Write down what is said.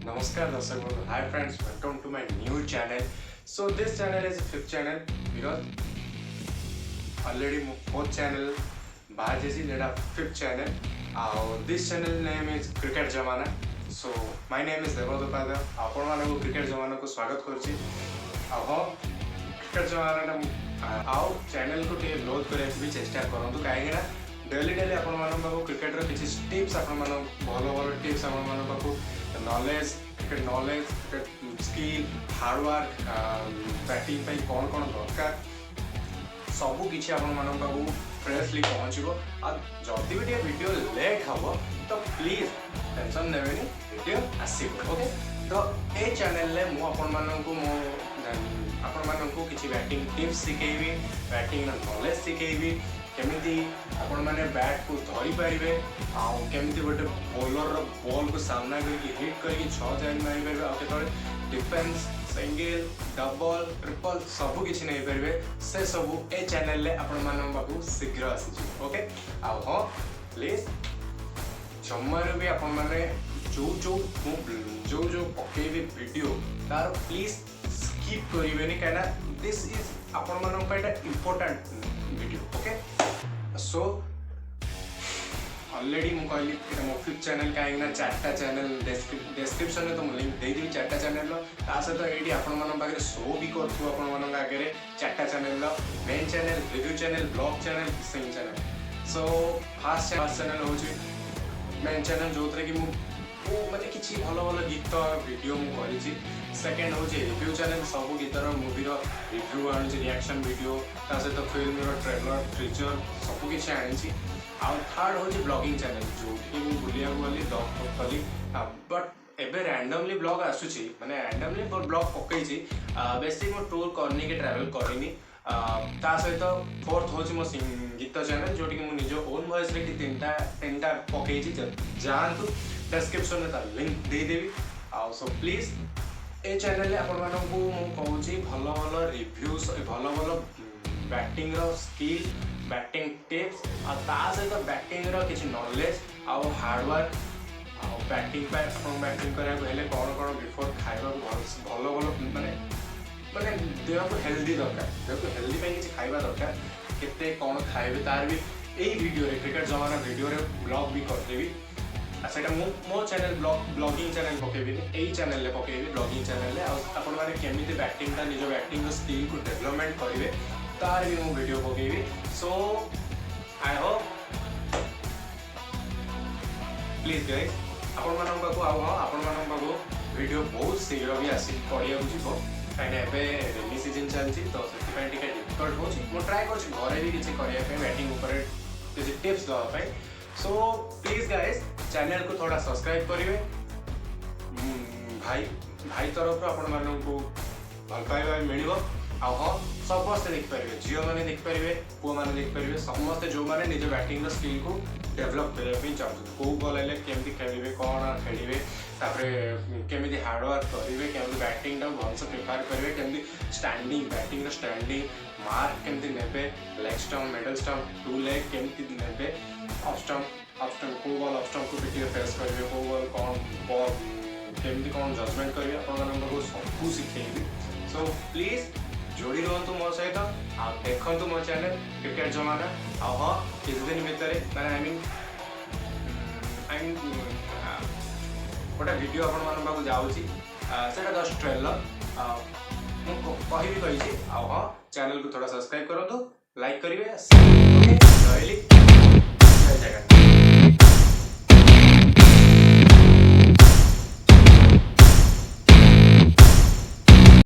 Namaskar Darshan Bandhu. Hi friends, welcome to my new channel. So this channel is fifth channel because already fourth channel बाहर जैसी जेटा fifth channel. This channel name is Cricket Jamana. So my name is Devrat Upadhyay. आपण मानक cricket जमाना को स्वागत करुछि. हाँ cricket जमाना आओ चैनल को टे ग्रोथ करने भी चेष्टा करंतु काहे ना डेली डेली आपण मानक पाको क्रिकेट रो किछि टिप्स आपण मानक भलो भलो टिप्स आपण मानक पाको knowledge cricket skill hard work batting पे कौन कौन दरकार सबू किसी आपण मानक पाको फ्रेशली पहुँचो और जदि भी वीडियो लेट हम तो प्लीज टेंशन नेबेनी वीडियो आसो ओके तो ये चैनल में आपको किसी बैटिंग टिप्स शिखेबी बैटिंग नॉलेज शिखेबी केमिति आपण माने बैट को धरी पारिबे केमिति गोटे बॉलर रो बॉल को सामना करके हिट करके 6 जाइन मारि पारिबे आ केतरे डिफेंस सिंगल डबल ट्रिपल सब किछि नै पारिबे से सब ए चैनल ले आपण मानन बाबू शीघ्र आसी ओके आ हां प्लीज जम्मार भी आपण माने जो पकेबे वीडियो तार प्लीज स्किप करिबेनी काना दिस इज आपण मानन पाइटा important video okay so already मु कहली मो फिफ्थ चैनल कहीं ना चार्टा चैनल डिस्क्रिप्शन में तो लिंक दे दी चार्टा चैनल ता सहित ये आपण मन पाखे शो भी करू आपण मन आगे चार्टा channel main channel review channel blog channel same channel so fast channel हूँ मेन चैनल जो थे कि माने किसी भल भल गीत वीडियो मुझे सेकेंड हूँ रिव्यू चैनल सब गीतर मूवीर रिव्यू आनी रिएक्शन वीडियो ता सहित फिल्म ट्रेलर टीजर सबकि आनी आउ थर्ड हूँ ब्लॉगिंग चैनल जो कि बुलिया गली ब्लॉग कली बट एबे रैंडमली ब्लॉग आसूची माने रैंडमली ब्लॉग पकई बेसी मो टूर करनी के ट्रैवल करनी ता सहित फोर्थ हूँ मो गीत चैनल जोटी कि निज ओन वॉइस रे तीन पकई जातु डिस्क्रिप्शन में तार link they Devi so please A channel आपण मानकू कहूँ भल भल रिव्यूज भल भल बैटिंग रो स्किल बैटिंग टिप्स सहित बैटिंग रो किसी नॉलेज आउ हार्ड वर्क बैटिंग बैटिंग कराया कौन कौन बिफोर खाइबा भल भल माने माने देह को हेल्दी दरकार देह को हेल्दी पे किसी खाइबा दरकार केते कौन खाइबे तार भी यही वीडियो रे क्रिकेट जमाना वीडियो रे ब्लॉग भी करदेवी सेटा मो चैनल ब्लॉगिंग चैनल पकेबी यही चैनल ले पकेबी ब्लॉगिंग चैनल आपण माने केमिति बैटिंग निज बैटिंग स्किल को डेवलपमेंट करेंगे तार भी मु वीडियो पकेबी so I hope please guys आपण मानन पाको आपण मानन पाको वीडियो बहुत शीघ्र भी आसी पड़िया बुझिबो काहे एबे रेनी सीजन चलछि तो सेति टिके डिफिकल्ट होछि मो ट्राई करछि घरे भी किछि करिया पे बैटिंग ऊपर किछि टिप्स दवा पे सो प्लीज गाइस चैनल को थोड़ा सब्सक्राइब करेंगे भाई तरफ आपण मानू भल पाइबा मिल हाँ समस्ते देखिपारे झील मैंने देखिपारे पुआ मैंने देखिपारे समस्ते जो मैंने निज बैटिंग स्किल को डेवलप करने चाहते कौ बल है केमी खेलेंगे कौन खेलेंगे केमी हार्डवर्क करेंगे केमी बैटिंग भलसे प्रिपेयर करेंगे केमी स्टैंडिंग बैटिंग स्टैंडिंग मार्क केमी ने leg stump middle stump to leg केमी ने अफ स्टम्प कौ बल अफ स्टम्प को पिटिके फेस करेंगे कौ बल कौन बल केमी कौन जजमेंट करेंगे आपको सबू शिखेबी सो प्लीज जोड़ी रुहतु मो सहित देखु मो चैनल क्रिकेट जमाना हाँ किस दिन भितर मैंने आई मीन गोटे वीडियो आपण जाऊँगी से जस्ट ट्रेलर मुझे हाँ चैनल को थोड़ा सब्सक्राइब करूँ लाइक करेंगे जय जगन्नाथ।